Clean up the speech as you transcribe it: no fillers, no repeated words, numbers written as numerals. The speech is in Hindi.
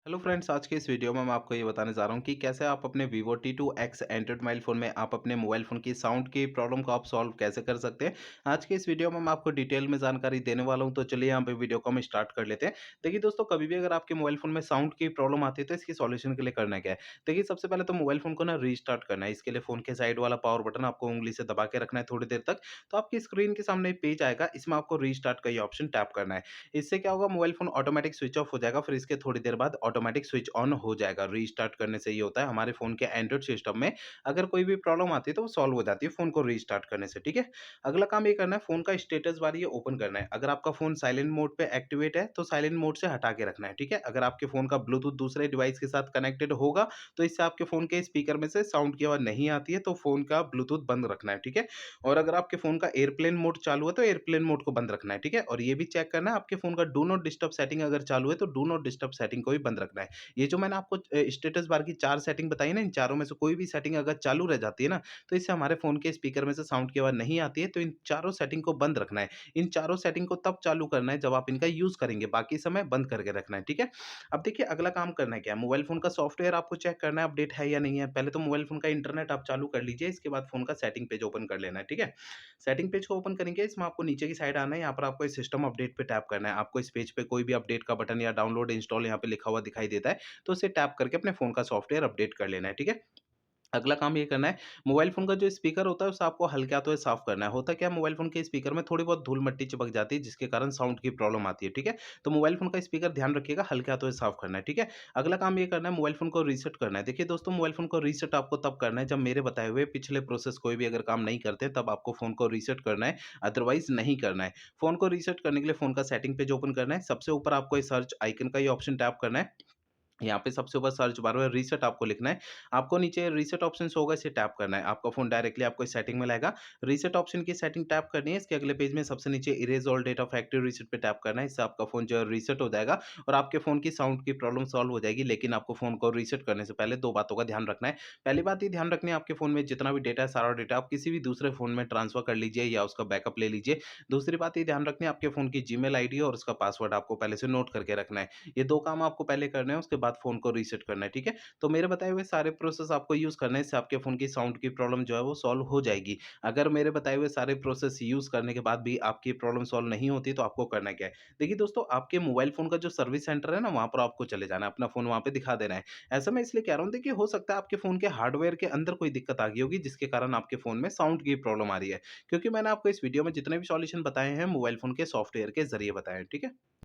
हेलो फ्रेंड्स, आज के इस वीडियो में मैं आपको ये बताने जा रहा हूँ कि कैसे आप अपने Vivo T2X Android mobile phone में आप अपने मोबाइल फ़ोन की साउंड की प्रॉब्लम को आप सॉल्व कैसे कर सकते हैं। आज के इस वीडियो में मैं आपको डिटेल में जानकारी देने वाला हूँ, तो चलिए यहाँ पे वीडियो को हम स्टार्ट कर लेते हैं। देखिए दोस्तों, कभी भी अगर आपके मोबाइल फ़ोन में साउंड की प्रॉब्लम आती है तो इसकी सॉल्यूशन के लिए करना क्या है। देखिए, सबसे पहले तो मोबाइल फ़ोन को ना रीस्टार्ट करना है। इसके लिए फ़ोन के साइड वाला पावर बटन आपको उँगली से दबा के रखना है थोड़ी देर तक। तो आपकी स्क्रीन के सामने एक पेज आएगा, इसमें आपको रीस्टार्ट का ये ऑप्शन टैप करना है। इससे क्या होगा, mobile phone automatic switch off हो जाएगा, फिर इसके थोड़ी देर बाद ऑटोमेटिक स्विच ऑन हो जाएगा। रीस्टार्ट करने से ये होता है, हमारे फ़ोन के एंड्रॉइड सिस्टम में अगर कोई भी प्रॉब्लम आती है तो वो सॉल्व हो जाती है फ़ोन को रीस्टार्ट करने से, ठीक है? अगला काम ये करना है, फ़ोन का स्टेटस बार ये ओपन करना है। अगर आपका फ़ोन साइलेंट मोड पे एक्टिवेट है तो साइलेंट मोड से हटा के रखना है, ठीक है? अगर आपके फ़ोन का ब्लूटूथ दूसरे डिवाइस के साथ कनेक्टेड होगा तो इससे आपके फ़ोन के स्पीकर में से साउंड की आवाज़ नहीं आती है, तो फ़ोन का ब्लूटूथ बंद रखना है, ठीक है? और अगर आपके फ़ोन का एयरप्लेन मोड चालू है तो एयरप्लेन मोड को बंद रखना है, ठीक है? और ये भी चेक करना है, आपके फ़ोन का डू नॉट डिस्टर्ब सेटिंग अगर चालू है तो डू नॉट डिस्टर्ब सेटिंग को भी बंद रखना है। ये जो मैंने आपको स्टेटस बार की 4 सेटिंग बताई ना, इन चारों में से कोई भी सेटिंग अगर चालू रह जाती है ना, तो इससे हमारे फ़ोन के स्पीकर में से साउंड की आवाज़ नहीं आती है, तो इन चारों सेटिंग को बंद रखना है। इन चारों सेटिंग को तब चालू करना है जब आप इनका यूज़ करेंगे, बाकी समय बंद करके रखना है, ठीक है? अब देखिए, अगला काम करना है क्या है, मोबाइल फ़ोन का सॉफ्टवेयर आपको चेक करना है अपडेट है या नहीं है। पहले तो मोबाइल फ़ोन का इंटरनेट आप चालू कर लीजिए, इसके बाद फ़ोन का सेटिंग पेज ओपन कर लेना है, ठीक है? सेटिंग पेज को ओपन करेंगे, इसमें आपको नीचे की साइड आना है, यहाँ पर आपको इस सिस्टम अपडेट पे टैप करना है। आपको इस पेज पे कोई भी अपडेट का बटन या डाउनलोड, इंस्टॉल यहाँ पे लिखा हुआ दिखाई देता है, तो उसे टैप करके अपने फ़ोन का सॉफ्टवेयर अपडेट कर लेना है, ठीक है? अगला काम ये करना है, मोबाइल फ़ोन का जो स्पीकर होता है उसे आपको हल्के हाथों से साफ़ करना है। होता क्या है, मोबाइल फ़ोन के स्पीकर में थोड़ी बहुत धूल-मिट्टी चिपक जाती है जिसके कारण साउंड की प्रॉब्लम आती है, ठीक है? तो मोबाइल फ़ोन का स्पीकर ध्यान रखिएगा, हल्के हाथों से साफ़ करना है, ठीक है? अगला काम ये करना है, मोबाइल फ़ोन को रीसेट करना है। देखिए दोस्तों, मोबाइल फ़ोन को रीसेट आपको तब करना है जब मेरे बताए हुए पिछले प्रोसेस कोई भी अगर काम नहीं करते, तब आपको फ़ोन को रीसेट करना है, अदरवाइज़ नहीं करना है। फ़ोन को रीसेट करने के लिए फ़ोन का सेटिंग पेज ओपन करना है, सबसे ऊपर आपको ये सर्च आइकन का ये ऑप्शन टैप करना है। यहाँ पे सबसे ऊपर सर्च बार में रीसेट आपको लिखना है। आपको नीचे रीसेट ऑप्शन शो होगा, इसे टैप करना है। आपका फ़ोन डायरेक्टली आपको इस सेटिंग में लाएगा। रीसेट ऑप्शन की सेटिंग टैप करनी है। इसके अगले पेज में सबसे नीचे erase all data factory reset पे टैप करना है। इससे आपका फ़ोन जो है रीसेट हो जाएगा और आपके फ़ोन की साउंड की प्रॉब्लम सॉल्व हो जाएगी। लेकिन आपको फ़ोन को रीसेट करने से पहले 2 बातों का ध्यान रखना है। पहली बात ये ध्यान रखनी है, आपके फ़ोन में जितना भी डेटा है, सारा डेटा आप किसी भी दूसरे फ़ोन में ट्रांसफ़र कर लीजिए या उसका बैकअप ले लीजिए। दूसरी बात ये ध्यान रखनी है, आपके फ़ोन की जीमेल आईडी और उसका पासवर्ड आपको पहले से नोट करके रखना है। ये 2 काम आपको पहले करने हैं, उसके बाद फ़ोन को रीसेट करना है, ठीक है? तो मेरे बताए हुए सारे प्रोसेस आपको यूज़ करने हैं, इससे आपके फ़ोन की साउंड की प्रॉब्लम जो है वो सॉल्व हो जाएगी। अगर मेरे बताए हुए सारे प्रोसेस यूज़ करने के बाद भी आपकी प्रॉब्लम सॉल्व नहीं होती, तो आपको करना क्या है? देखिए दोस्तों, आपके मोबाइल फ़ोन का जो सर्विस सेंटर है ना, वहाँ पर आपको चले जाना है, अपना फ़ोन वहाँ पे दिखा देना है। ऐसा मैं इसलिए कह रहा हूँ, देखिए हो सकता है आपके फ़ोन के हार्डवेयर के अंदर कोई दिक्कत आ गई होगी, जिसके कारण आपके फ़ोन में साउंड की प्रॉब्लम आ रही है। क्योंकि मैंने आपको इस वीडियो में जितने भी सॉल्यूशन बताए हैं, मोबाइल फ़ोन के सॉफ्टवेयर के ज़रिए बताए हैं, ठीक है?